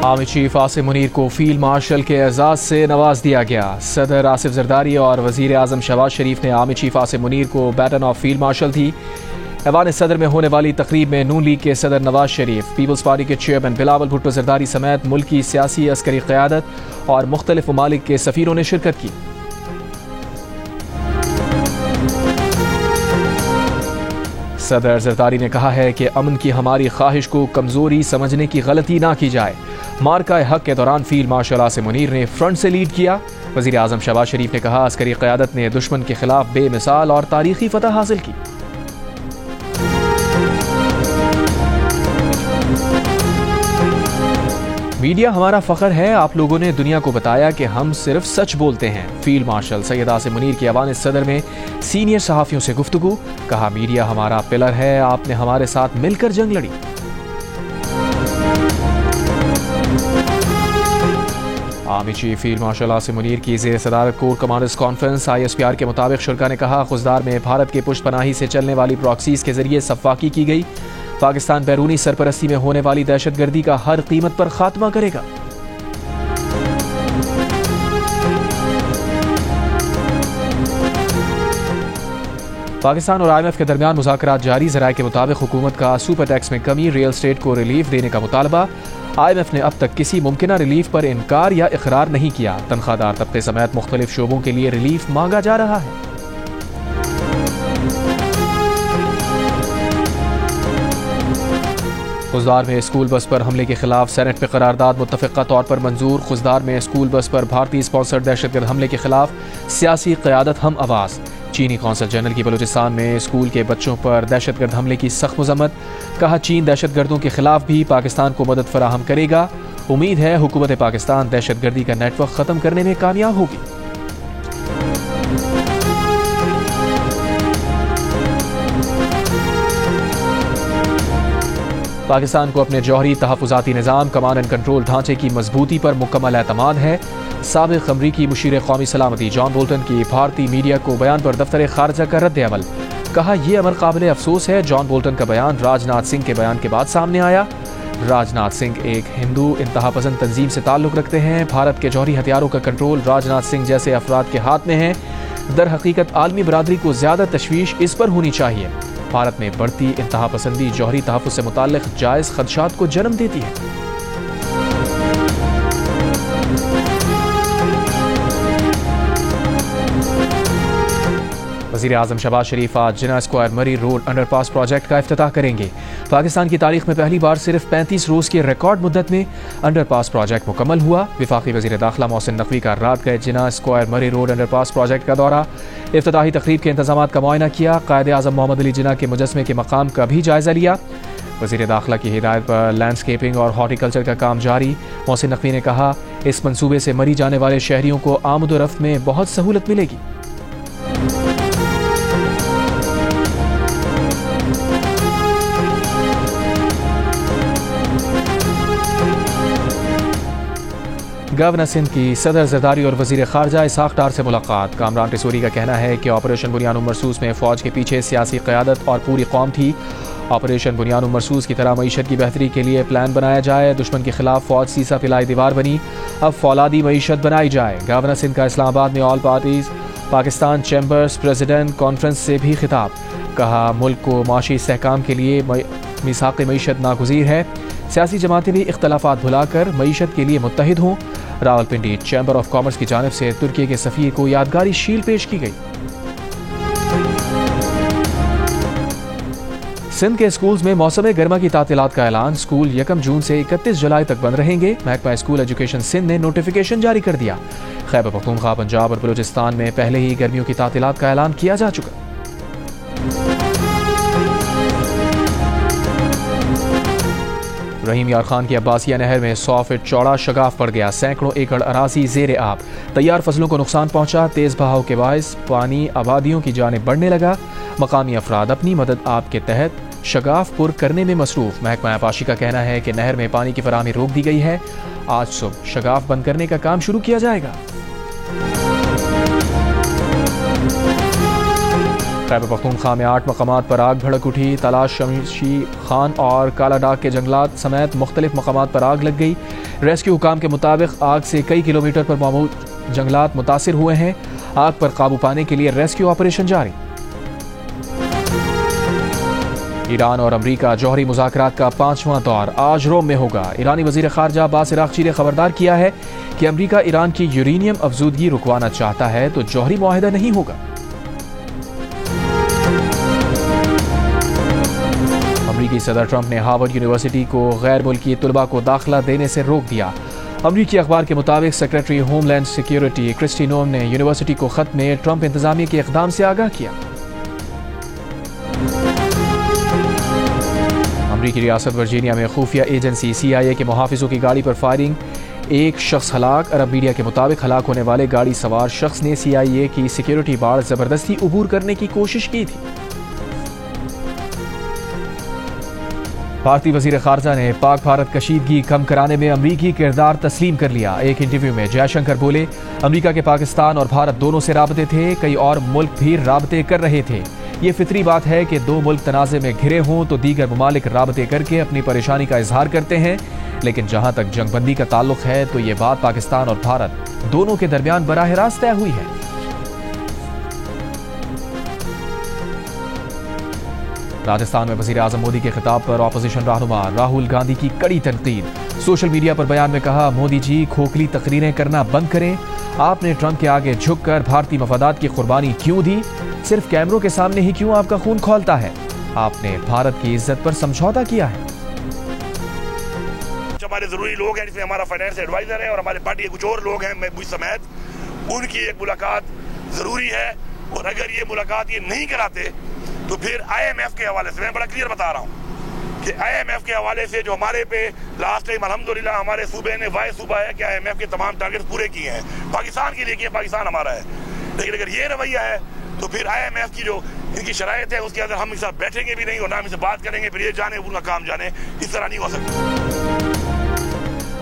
Army chief Asim Munir को field marshal के एजाज से नवाज दिया गया। सदर आसिफ जरदारी और वजीर आजम शहबाज शरीफ ने आर्मी चीफ आसिम मुनीर को बैटन ऑफ फील्ड मार्शल दी। ऐवान सदर में होने वाली तकरीब में नून लीग के सदर नवाज शरीफ, पीपल्स पार्टी के चेयरमैन बिलावल भुट्टो जरदारी समेत मुल्क की सियासी अस्करी क़यादत और मुख्तलिफ ममालिक के सफ़ीरों ने शिरकत की। सदर जरदारी ने कहा है कि अमन की हमारी ख्वाहिश को कमजोरी समझने की गलती ना की जाए। मार्का हक के दौरान फील्ड मार्शल आसिम मुनीर ने फ्रंट से लीड किया। वजीर आजम शहबाज शरीफ ने कहा, अस्करी क़यादत ने दुश्मन के खिलाफ बेमिसाल और तारीखी फतह हासिल की। मीडिया हमारा फख्र है, आप लोगों ने दुनिया को बताया कि हम सिर्फ सच बोलते हैं। फील्ड मार्शल सैयद आसिम मुनीर की ऐवान सदर में सीनियर सहाफ़ियों से गुफ्तगू, कहा मीडिया हमारा पिलर है, आपने हमारे साथ मिलकर जंग लड़ी। Army chief field marshal Asim Munir की ज़ेर सदारत कोर कमांडर्स कॉन्फ्रेंस ISPR के मुताबिक शुरका ने कहा, खुजदार में भारत के पुष्ट पनाही से चलने वाली प्रॉक्सीज के जरिए सफाकी की गई। पाकिस्तान बैरूनी सरपरस्ती में होने वाली दहशतगर्दी का हर कीमत पर खात्मा करेगा। पाकिस्तान और IMF के दरमियान मुज़ाकरात जारी। ज़राए के मुताबिक हुकूमत का सुपर टैक्स में कमी, रियल स्टेट को रिलीफ देने का मुतालबा। IMF ने अब तक किसी मुमकिना रिलीफ पर इनकार या इकरार नहीं किया। तनख्वाहदार तबके समेत मुख्तलिफ शोबों के लिए रिलीफ मांगा जा रहा है। खुजदार में स्कूल बस पर हमले के खिलाफ सेनेट में करारदाद मुत्तफ़िक़ा तौर पर मंजूर। खुजदार में स्कूल बस पर भारतीय स्पॉन्सर्ड दहशतगर्द हमले के खिलाफ सियासी क़यादत हम आवाज़। चीनी कौंसल जनरल की बलूचिस्तान में स्कूल के बच्चों पर दहशतगर्द हमले की सख्त मज़म्मत, कहा चीन दहशतगर्दों के खिलाफ भी पाकिस्तान को मदद फराहम करेगा। उम्मीद है हुकूमत पाकिस्तान दहशतगर्दी का नेटवर्क ख़त्म करने में कामयाब होगी। पाकिस्तान को अपने जौहरी तहफ़्फ़ुज़ाती निज़ाम, कमांड एंड कंट्रोल ढांचे की मजबूती पर मुकम्मल एतमाद है। साबिक़ अमरीकी मुशीर क़ौमी सलामती जॉन बोल्टन की भारतीय मीडिया को बयान पर दफ्तर ख़ारजा का रद्द अमल, कहा यह अमर काबिल अफसोस है। जॉन बोल्टन का बयान राजनाथ सिंह के बयान के बाद सामने आया। राजनाथ सिंह एक हिंदू इंतहा पसंद तंजीम से ताल्लुक़ रखते हैं। भारत के जौहरी हथियारों का कंट्रोल राजनाथ सिंह जैसे अफराद के हाथ में है। दर हकीकत आलमी बरादरी को ज़्यादा तशवीश इस पर होनी चाहिए। भारत में बढ़ती इंतहा पसंदी जौहरी तहफ़्फ़ुज़ से मुताल्लिक़ जायज़ ख़दशात को जन्म देती है। वज़ीर आज़म शहबाज शरीफ आज जिना स्क्वायर मरी रोड अंडरपास प्रोजेक्ट का इफ्तिताह करेंगे। पाकिस्तान की तारीख में पहली बार सिर्फ 35 रोज़ की रिकॉर्ड मुद्दत में अंडरपास प्रोजेक्ट मुकम्मल हुआ। वफाकी वज़ीर दाखिला मोहसिन नकवी का रात गए जिना स्क्वायर मरी रोड अंडरपास प्रोजेक्ट का दौरा, इफ्तिताही तकरीब के इंतजामात का मुआयना किया। कायदे आज़म मोहम्मद अली जिना के मुजस्मे के मकाम का भी जायज़ा लिया। वज़ीर दाखिला की हिदायत पर लैंडस्केपिंग और हॉर्टिकल्चर का काम जारी। मोहसिन नकवी ने कहा, इस मंसूबे से मरी जाने वाले शहरियों को आमद व रफ्त में बहुत सहूलत मिलेगी। गवर्नर सिंध की सदर जरदारी और वजीर खारजा इसहाक डार से मुलाकात। कामरान टिसोरी का कहना है कि ऑपरेशन बुनियान मरसूस में फ़ौज के पीछे सियासी क़यादत और पूरी कौम थी। ऑपरेशन बुनियान मरसूस की तरह मईशत की बेहतरी के लिए प्लान बनाया जाए। दुश्मन के खिलाफ फ़ौज सीसा पिलाई दीवार बनी, अब फौलादी मईशत बनाई जाए। गवर्नर सिंध का इस्लामाबाद में all parties Pakistan chambers president conference से भी खिताब, कहा मुल्क को माशी इस्तेहकाम के लिए मीसाक़ मईशत नागुज़ीर है। सियासी जमातें भी इख्तलाफात भुलाकर मईशत के लिए मुत्तहिद हों। रावलपिंडी चैम्बर ऑफ कॉमर्स की जानिब से तुर्की के सफ़ीर को यादगारी शील पेश की गई। सिंध के स्कूल्स में मौसम गर्मा की तातीलात का ऐलान। स्कूल 1 जून से 31 जुलाई तक बंद रहेंगे। महकमा स्कूल एजुकेशन सिंध ने नोटिफिकेशन जारी कर दिया। खैबर पख्तूनख्वा, पंजाब और बलूचिस्तान में पहले ही गर्मियों की तातीलात का ऐलान किया जा चुका। रहीम यार खान की अब्बासिया नहर में 100 फीट चौड़ा शगाफ पड़ गया। सैकड़ों एकड़ अराजी ज़ेरे आब, तैयार फसलों को नुकसान पहुंचा। तेज बहाव के बायस पानी आबादियों की जानिब बढ़ने लगा। मकामी अफराद अपनी मदद आप के तहत शगाफ पुर करने में मसरूफ। महकमा आबाशी का कहना है कि नहर में पानी की फराहमी रोक दी गई है। आज सुबह शगाफ बंद करने का काम शुरू किया जाएगा। खैबर पख्तूनख्वा में 8 मकामात पर आग भड़क उठी। तलाश शमशी खान और काला डाक के जंगलात समेत मुख्तलिफ मकामात पर आग लग गई। रेस्क्यू हुकाम के मुताबिक आग से कई किलोमीटर पर मौजूद जंगलात मुतासिर हुए हैं। आग पर काबू पाने के लिए रेस्क्यू ऑपरेशन जारी। ईरान और अमरीका जौहरी मुज़ाकरात का 5वां दौर आज रोम में होगा। ईरानी वज़ीर ख़ारजा अब्बास अराग़ची ने खबरदार किया है कि अमरीका ईरान की यूरेनियम अफजूदगी रुकवाना चाहता है तो जौहरी मुआहिदा नहीं होगा। अमरीकी सदर ट्रंप ने हार्वर्ड यूनिवर्सिटी को गैर मुल्की तलबा को दाखिला देने से रोक दिया। अमरीकी अखबार के मुताबिक सेक्रेटरी होमलैंड सिक्योरिटी क्रिस्टी नोम ने यूनिवर्सिटी को खत में ट्रंप इंतजामिया के इक़दाम से आगाह किया। अमरीकी रियासत वर्जीनिया में खुफिया एजेंसी CIA के मुहाफिजों की गाड़ी पर फायरिंग, एक शख्स हलाक। अरब मीडिया के मुताबिक हलाक होने वाले गाड़ी सवार शख्स ने CIA की सिक्योरिटी बाड़ जबरदस्ती अबूर करने की कोशिश की थी। भारतीय वज़ीर ख़ारजा ने पाक भारत कशीदगी कम कराने में अमरीकी किरदार तस्लीम कर लिया। एक इंटरव्यू में जयशंकर बोले, अमरीका के पाकिस्तान और भारत दोनों से राबते थे, कई और मुल्क भी राबते कर रहे थे। ये फितरी बात है कि दो मुल्क तनाज़े में घिरे हों तो दीगर ममालिक राबते करके अपनी परेशानी का इजहार करते हैं, लेकिन जहां तक जंगबंदी का ताल्लुक है तो ये बात पाकिस्तान और भारत दोनों के दरमियान बराह रास्त तय हुई है। राजस्थान में वज़ीर आज़म मोदी के खिताब पर अपोजिशन रहनुमा राहुल गांधी की कड़ी तनकीद। सोशल मीडिया पर बयान में कहा, मोदी जी खोखली तकरीरें करना बंद करें। आपने ट्रंप के आगे झुककर भारतीय मफादात की कुर्बानी क्यों दी? सिर्फ कैमरों के सामने ही क्यों आपका खून खौलता है? आपने भारत की इज्जत पर समझौता किया है। हमारे जरूरी लोग हैं, जिसमें हमारा फाइनेंस एडवाइजर है और हमारे पार्टी के कुछ और लोग हैं, मैं मुझ समेत, उनकी एक मुलाकात जरूरी है। और अगर ये मुलाकात ये नहीं कराते तो फिर IMF के हवाले से मैं बड़ा क्लियर बता रहा हूँ कि IMF के हवाले से जो हमारे पे लास्ट टाइम अल्हम्दुलिल्लाह हमारे सूबे ने वाय सूबा है कि IMF के तमाम टारगेट पूरे किए हैं, पाकिस्तान के लिए किए, पाकिस्तान हमारा है। लेकिन अगर ये रवैया है तो फिर IMF की जो इनकी शराइत है उसके अंदर हम इनके साथ बैठेंगे भी नहीं और ना हम इनसे बात करेंगे, फिर ये जाने उनका काम जाने। इस तरह नहीं हो सकता।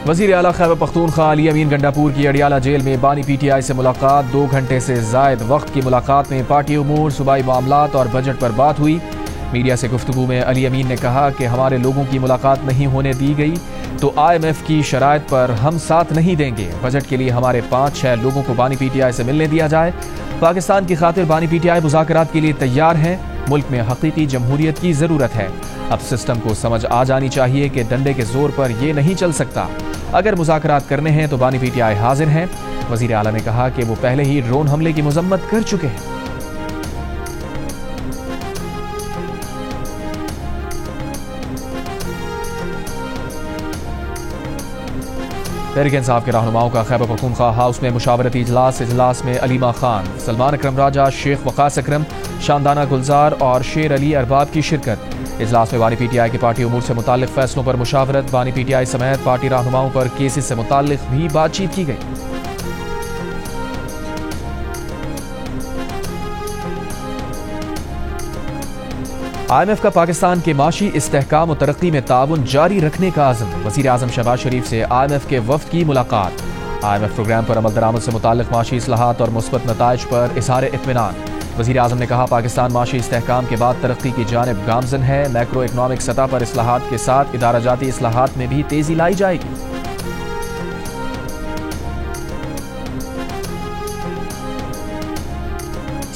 वज़ीर आला खैबर पख्तूनख्वा अली अमीन गंडापुर की अडियाला जेल में बानी PTI से मुलाकात। 2 घंटे से ज़ायद वक्त की मुलाकात में पार्टी उमूर, सूबाई मामलात और बजट पर बात हुई। मीडिया से गुफ्तगू में अली अमीन ने कहा कि हमारे लोगों की मुलाकात नहीं होने दी गई तो IMF की शराइत पर हम साथ नहीं देंगे। बजट के लिए हमारे 5-6 लोगों को बानी PTI से मिलने दिया जाए। पाकिस्तान की खातिर बानी PTI मुज़ाकरात के लिए तैयार हैं। मुल्क में हकीकी जमहूरियत की ज़रूरत है। अब सिस्टम को समझ आ जानी चाहिए कि डंडे के जोर पर ये नहीं चल सकता। अगर मुज़ाकरात करने हैं तो बानी PTI हाजिर हैं। वज़ीर आला ने कहा कि वो पहले ही ड्रोन हमले की मजम्मत कर चुके हैं। तहरीक इंसाफ के रहनुमाओं का खैबर पख्तूनख्वा हाउस में मुशावरती इजलास में अलीमा खान, सलमान अकरम राजा, शेख वकास अकरम, शानदाना गुलजार और शेर अली अरबाब की शिरकत। इजलास में बानी PTI की पार्टी उमूर से मुताल्लिक फैसलों पर मुशावरत। बानी PTI समेत पार्टी रहनुमाओं पर केसेस से मुताल्लिक भी बातचीत की गई। IMF का पाकिस्तान के माशी इस्तेहकाम और तरक्की में ताउन जारी रखने का आज़म। वज़ीर आज़म शहबाज शरीफ से IMF के वफ़द की मुलाकात। IMF प्रोग्राम पर अमल दरामद से मुताल्लिक माशी इस्लाहात और मुस्बत नताइज पर इज़हार इत्मीनान। वज़ीर आज़म ने कहा, पाकिस्तान माशी इस्तेहकाम के बाद तरक्की की जानिब गामज़न है। मैक्रो इकनॉमिक सतह पर इस्लाहात के साथ इदारा जाती इस्लाहात में भी तेज़ी लाई जाएगी।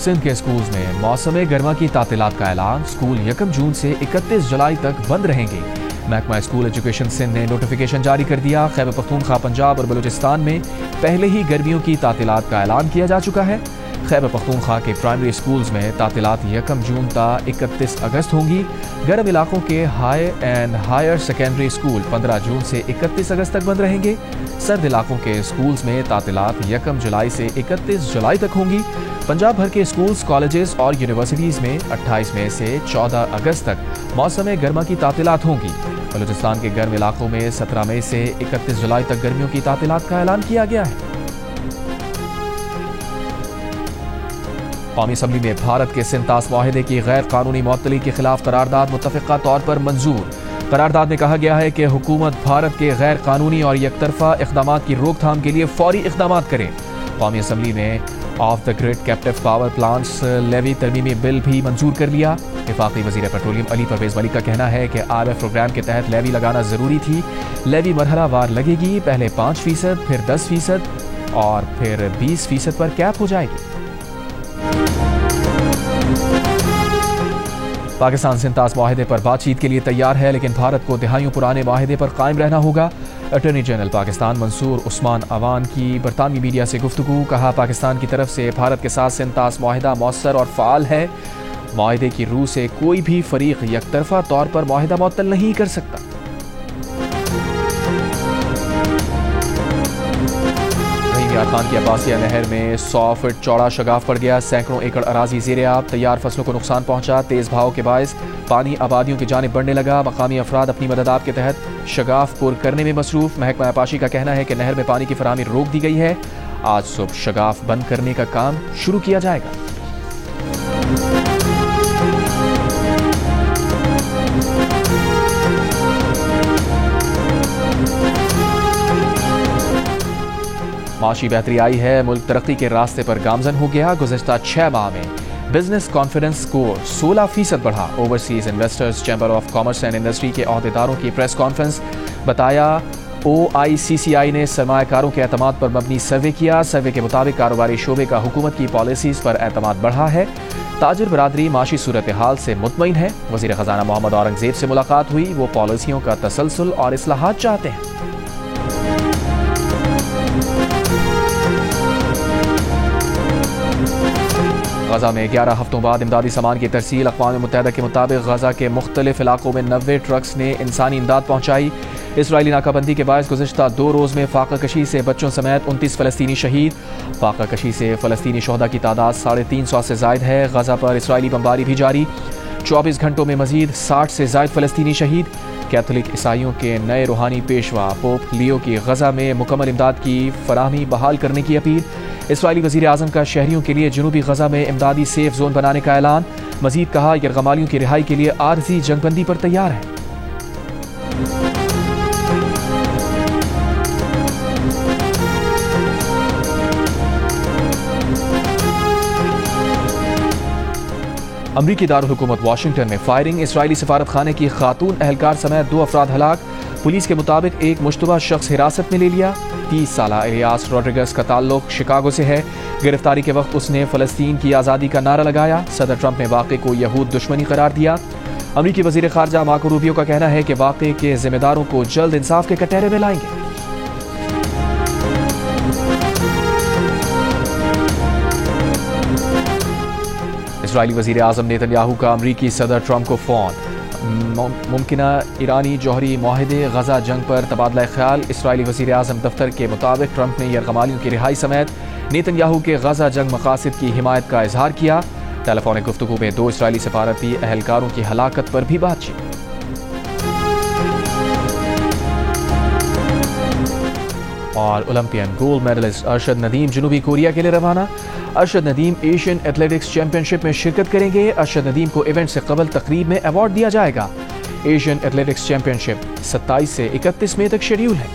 सिंध के स्कूल्स में मौसम गर्मा की तातीलात का ऐलान। स्कूल 1 जून से 31 जुलाई तक बंद रहेंगे। महकमा स्कूल एजुकेशन सिंध ने नोटिफिकेशन जारी कर दिया। खैबर पख्तूनख्वा, पंजाब और बलूचिस्तान में पहले ही गर्मियों की तातीलात का ऐलान किया जा चुका है। खैबर पख्तूनख्वा के प्राइमरी स्कूल्स में तातीलात 1 जून ता 31 अगस्त होंगी। गर्म इलाकों के high and higher secondary school 15 जून से 31 अगस्त तक बंद रहेंगे। सर्द इलाकों के स्कूल्स में तातीलात 1 जुलाई से 31 जुलाई तक होंगी। पंजाब भर के स्कूल्स, कॉलेजेस और यूनिवर्सिटीज़ में 28 मई से 14 अगस्त तक मौसम गर्मा की तातीलात होंगी। बलूचिस्तान के गर्म इलाकों में 17 मई से 31 जुलाई तक गर्मियों की तातीलात का ऐलान किया गया है। कौमी असम्बली में भारत के सिंतास मुआहिदे की गैर कानूनी मुअत्तली के खिलाफ करारदाद मुत्तफ़िक़ा तौर पर मंजूर। करारदाद में कहा गया है कि हुकूमत भारत के गैर कानूनी और यकतरफा इक़दामात की रोकथाम के लिए फौरी इक़दामात करे। कौमी असम्बली में off the grid captive power plants levy तरमीमी बिल भी मंजूर कर लिया। वफाकी वजीर पेट्रोलियम अली परवेज मलिक का कहना है कि RF प्रोग्राम के तहत लेवी लगाना ज़रूरी थी। लेवी मरहला वार लगेगी, पहले 5%, फिर 10% और फिर 20% पर कैप हो जाएगी। पाकिस्तान सिंतास माहिदे पर बातचीत के लिए तैयार है, लेकिन भारत को दिहाइयों पुराने माहिदे पर कायम रहना होगा। अटॉर्नी जनरल पाकिस्तान मंसूर उस्मान अवान की बरतानवी मीडिया से गुफ्तगू। कहा, पाकिस्तान की तरफ से भारत के साथ सिंतास माहिदा मौसर और फ़ाल है। माहिदे की रूह से कोई भी फरीक यकतरफा तौर पर माहिदा मुअत्तल नहीं कर सकता। खान की अब्बासिया नहर में 100 फीट चौड़ा शगाफ पड़ गया। सैकड़ों एकड़ अराजी ज़ेरे आब, तैयार फसलों को नुकसान पहुंचा। तेज बहाव के बायस पानी आबादियों की जानिब बढ़ने लगा। मकामी अफराद अपनी मदद आप के तहत शगाफ पुर करने में मसरूफ। महकमा आपाशी का कहना है कि नहर में पानी की फराहमी रोक दी गई है। आज सुबह शगाफ बंद करने का काम शुरू किया जाएगा। माशी बेहतरी आई है, मुल्क तरक्की के रास्ते पर गामजन हो गया। गुज़श्ता 6 माह में बिजनेस कॉन्फिडेंस स्कोर 16% बढ़ा। Overseas investors chamber of commerce and industry के अहदेदारों की प्रेस कॉन्फ्रेंस। बताया, OICCI ने सरमायाकारों के एतमाद पर मबनी सर्वे किया। सर्वे के मुताबिक कारोबारी शोबे का हुकूमत की पॉलिसीज पर एतमाद बढ़ा है। ताजिर बरादरी माशी सूरत हाल से मुतमईन है। वज़ीर ख़जाना मोहम्मद औरंगज़ेब से मुलाकात हुई। वो पॉलिसियों का तसलसल और इस्लाहात चाहते हैं। गजा में 11 हफ्तों बाद इमदादी सामान की तरसील। अक़वाम मुत्तहिदा के मुताबिक गजा के मुख्तलिफ इलाकों में 90 ट्रक्स ने इंसानी इमदाद पहुँचाई। इसराइली नाकाबंदी के बायस गुज़श्ता 2 रोज़ में फाका कशी से बच्चों समेत 29 फ़लस्तीनी शहीद। फाका कशी से फ़लस्तीनी शोहदा की तादाद 350 से ज़ायद है। गजा पर इसराइली बमबारी भी जारी। 24 घंटों में मजीद 60 से ज़ायद फ़लस्तीनी शहीद। कैथोलिक ईसाइयों के नए रूहानी पेशवा पोप लियो की गजा में मुकम्मल इमदाद की फराहमी बहाल करने की अपील। इसराइली वज़ीर आज़म का शहरियों के लिए जनूबी गजा में इमदादी सेफ जोन बनाने का ऐलान। मजीद कहा, यरगमालियों की रिहाई के लिए आरजी जंगबंदी पर तैयार है। अमरीकी दारुल हुकूमत वाशिंगटन में फायरिंग। इसराइली सफारत खाने की खातून एहलकार समेत 2 अफराद हलाक। पुलिस के मुताबिक एक मुश्तबा शख्स हिरासत में ले लिया। 30 साला इलियास रोड्रिगस का ताल्लुक शिकागो से है। गिरफ्तारी के वक्त उसने फ़लस्तीन की आज़ादी का नारा लगाया। सदर ट्रंप ने वाक़े को यहूद दुश्मनी करार दिया। अमरीकी वज़ीर ख़ारजा मार्को रूबियो का कहना है कि वाक़े के ज़िम्मेदारों को जल्द इंसाफ के कटहरे में लाएंगे। इसराइली वज़ीर आज़म नेतन्याहू का अमरीकी सदर ट्रंप को फ़ोन। मुमकिना ईरानी जौहरी माहिदे गजा जंग पर तबादला ख्याल। इसराइली वज़ीर आज़म दफ्तर के मुताबिक ट्रंप ने यरगमालियों की रिहाई समेत नेतन्याहू के गजा जंग मकासद की हिमायत का इजहार किया। टेलीफोनिक गुफ्तगू में 2 इसराइली सफारती एहलकारों की हलाकत पर भी बातचीत। और Olympian gold medalist Arshad Nadeem जनूबी कोरिया के लिए रवाना। Arshad Nadeem Asian athletics championship में शिरकत करेंगे। अरशद नदीम को इवेंट से कबल तकरीब में अवार्ड दिया जाएगा। एशियन एथलेटिक्स चैंपियनशिप 27 से 31 मई तक शेड्यूल है।